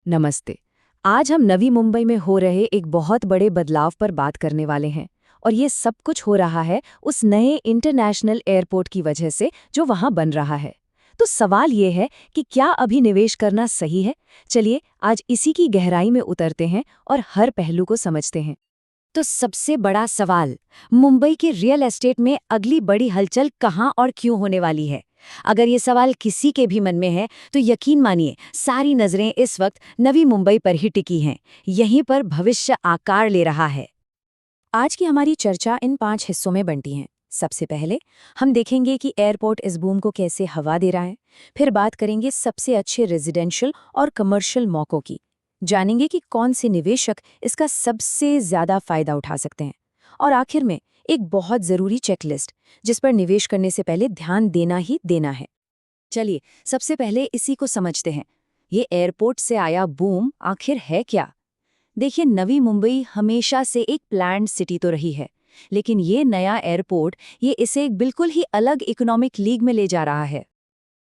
नमस्ते। आज हम नवी मुंबई में हो रहे एक बहुत बड़े बदलाव पर बात करने वाले हैं। और ये सब कुछ हो रहा है उस नए इंटरनेशनल एयरपोर्ट की वजह से जो वहां बन रहा है। तो सवाल ये है कि क्या अभी निवेश करना सही है? चलिए आज इसी की गहराई में उतरते हैं और हर पहलू को समझते हैं। तो सबसे बड़ा सवाल, मुंबई के रियल एस्टेट में अगली बड़ी हलचल कहाँ और क्यों होने वाली है? अगर ये सवाल किसी के भी मन में है तो यकीन मानिए सारी नजरें इस वक्त नवी मुंबई पर ही टिकी हैं। यहीं पर भविष्य आकार ले रहा है। आज की हमारी चर्चा इन 5 हिस्सों में बंटी है। सबसे पहले हम देखेंगे कि एयरपोर्ट इस बूम को कैसे हवा दे रहा है। फिर बात करेंगे सबसे अच्छे रेजिडेंशियल और कमर्शियल मौकों की। जानेंगे कि कौन से निवेशक इसका सबसे ज्यादा फायदा उठा सकते हैं। और आखिर में एक बहुत जरूरी चेकलिस्ट जिस पर निवेश करने से पहले ध्यान देना ही देना है। चलिए सबसे पहले इसी को समझते हैं। ये एयरपोर्ट से आया बूम आखिर है क्या? देखिए, नवी मुंबई हमेशा से एक प्लान्ड सिटी तो रही है, लेकिन ये नया एयरपोर्ट ये इसे एक बिल्कुल ही अलग इकोनॉमिक लीग में ले जा रहा है।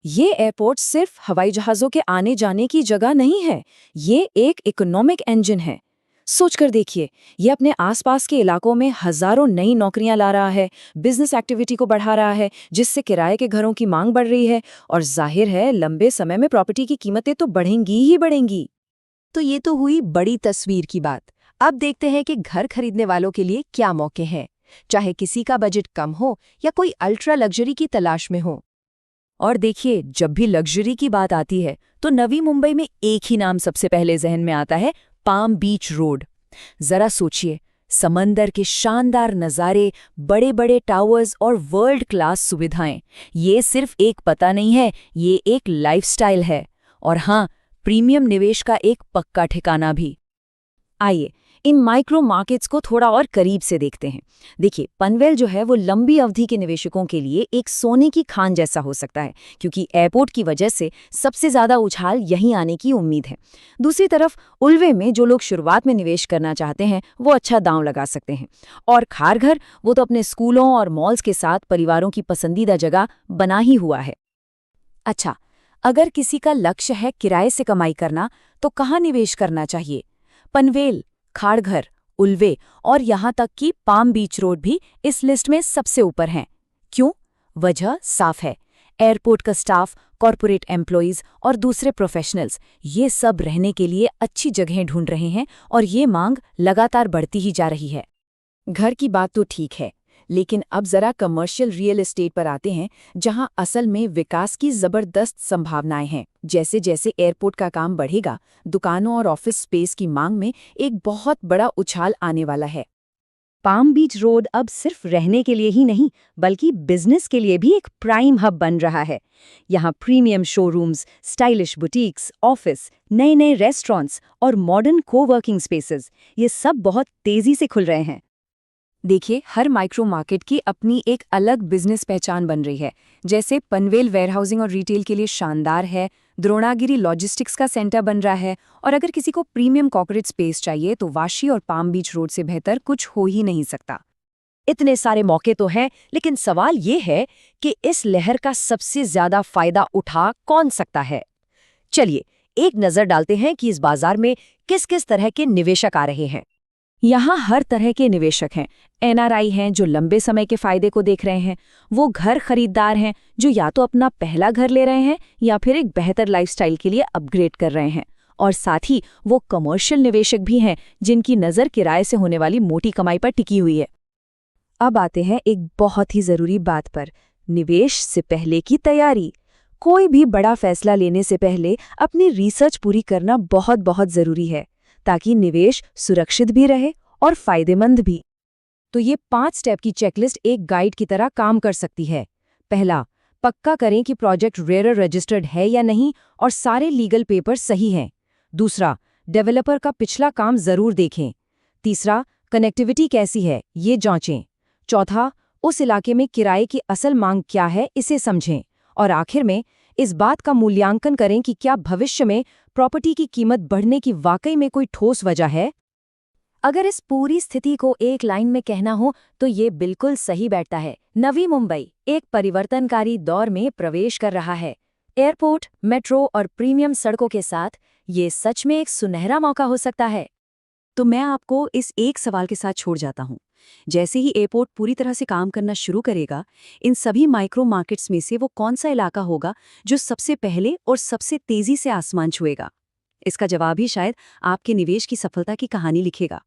ये एयरपोर्ट सिर्फ हवाई जहाज़ों के आने जाने की जगह नहीं है, ये एक इकोनॉमिक इंजन है। सोचकर देखिए, ये अपने आसपास के इलाकों में हजारों नई नौकरियां ला रहा है, बिजनेस एक्टिविटी को बढ़ा रहा है, जिससे किराए के घरों की मांग बढ़ रही है। और जाहिर है लंबे समय में प्रॉपर्टी की कीमतें तो बढ़ेंगी ही बढ़ेंगी। तो ये तो हुई बड़ी तस्वीर की बात। अब देखते हैं कि घर खरीदने वालों के लिए क्या मौके हैं, चाहे किसी का बजट कम हो या कोई अल्ट्रा लग्जरी की तलाश में हो। और देखिए, जब भी लग्जरी की बात आती है तो नवी मुंबई में एक ही नाम सबसे पहले जहन में आता है, पाम बीच रोड। जरा सोचिए, समंदर के शानदार नज़ारे, बड़े बड़े टावर्स और वर्ल्ड क्लास सुविधाएं। ये सिर्फ एक पता नहीं है, ये एक लाइफस्टाइल है। और हाँ, प्रीमियम निवेश का एक पक्का ठिकाना भी। आइए इन माइक्रो मार्केट्स को थोड़ा और करीब से देखते हैं। देखिए, पनवेल जो है वो लंबी अवधि के निवेशकों के लिए एक सोने की खान जैसा हो सकता है, क्योंकि एयरपोर्ट की वजह से सबसे ज्यादा उछाल यहीं आने की उम्मीद है। दूसरी तरफ उल्वे में जो लोग शुरुआत में निवेश करना चाहते हैं वो अच्छा दांव लगा सकते हैं। और खारघर, वो तो अपने स्कूलों और मॉल्स के साथ परिवारों की पसंदीदा जगह बना ही हुआ है। अच्छा, अगर किसी का लक्ष्य है किराए से कमाई करना, तो कहाँ निवेश करना चाहिए? पनवेल, खारघर, उल्वे और यहाँ तक कि पाम बीच रोड भी इस लिस्ट में सबसे ऊपर हैं। क्यों? वजह साफ है। एयरपोर्ट का स्टाफ, कॉरपोरेट एम्प्लॉइज और दूसरे प्रोफेशनल्स, ये सब रहने के लिए अच्छी जगहें ढूंढ रहे हैं और ये मांग लगातार बढ़ती ही जा रही है। घर की बात तो ठीक है, लेकिन अब जरा कमर्शियल रियल एस्टेट पर आते हैं, जहां असल में विकास की जबरदस्त संभावनाएं हैं। जैसे जैसे एयरपोर्ट का काम बढ़ेगा, दुकानों और ऑफिस स्पेस की मांग में एक बहुत बड़ा उछाल आने वाला है। पाम बीच रोड अब सिर्फ रहने के लिए ही नहीं, बल्कि बिजनेस के लिए भी एक प्राइम हब बन रहा है। यहाँ premium showrooms, stylish boutiques, office, नए नए रेस्टोरेंट्स और मॉडर्न कोवर्किंग स्पेसेस, ये सब बहुत तेजी से खुल रहे हैं। देखिए, हर माइक्रो मार्केट की अपनी एक अलग बिजनेस पहचान बन रही है। जैसे पनवेल वेयरहाउसिंग और रिटेल के लिए शानदार है, द्रोणागिरी लॉजिस्टिक्स का सेंटर बन रहा है, और अगर किसी को प्रीमियम कॉर्पोरेट स्पेस चाहिए तो वाशी और पाम बीच रोड से बेहतर कुछ हो ही नहीं सकता। इतने सारे मौके तो हैं, लेकिन सवाल ये है कि इस लहर का सबसे ज्यादा फायदा उठा कौन सकता है। चलिए एक नजर डालते हैं कि इस बाजार में किस किस तरह के निवेशक आ रहे हैं। यहाँ हर तरह के निवेशक हैं। एनआरआई हैं जो लंबे समय के फायदे को देख रहे हैं, वो घर खरीदार हैं जो या तो अपना पहला घर ले रहे हैं या फिर एक बेहतर लाइफस्टाइल के लिए अपग्रेड कर रहे हैं, और साथ ही वो कमर्शियल निवेशक भी हैं जिनकी नज़र किराए से होने वाली मोटी कमाई पर टिकी हुई है। अब आते हैं एक बहुत ही ज़रूरी बात पर, निवेश से पहले की तैयारी। कोई भी बड़ा फैसला लेने से पहले अपनी रिसर्च पूरी करना बहुत बहुत ज़रूरी है, ताकि निवेश सुरक्षित भी रहे और फायदेमंद भी। तो ये 5 स्टेप की चेकलिस्ट एक गाइड की तरह काम कर सकती है। पहला, पक्का करें कि प्रोजेक्ट रेरर रजिस्टर्ड है या नहीं और सारे लीगल पेपर सही हैं। दूसरा, डेवलपर का पिछला काम जरूर देखें। तीसरा, कनेक्टिविटी कैसी है ये जांचें। चौथा, उस इलाके में किराए की असल मांग क्या है इसे समझें। और आखिर में इस बात का मूल्यांकन करें कि क्या भविष्य में प्रॉपर्टी की कीमत बढ़ने की वाकई में कोई ठोस वजह है। अगर इस पूरी स्थिति को एक लाइन में कहना हो तो ये बिल्कुल सही बैठता है। नवी मुंबई एक परिवर्तनकारी दौर में प्रवेश कर रहा है। एयरपोर्ट, मेट्रो और प्रीमियम सड़कों के साथ ये सच में एक सुनहरा मौका हो सकता है। तो मैं आपको इस एक सवाल के साथ छोड़ जाता हूँ। जैसे ही एयरपोर्ट पूरी तरह से काम करना शुरू करेगा, इन सभी माइक्रो मार्केट्स में से वो कौन सा इलाका होगा जो सबसे पहले और सबसे तेजी से आसमान छुएगा? इसका जवाब ही शायद आपके निवेश की सफलता की कहानी लिखेगा।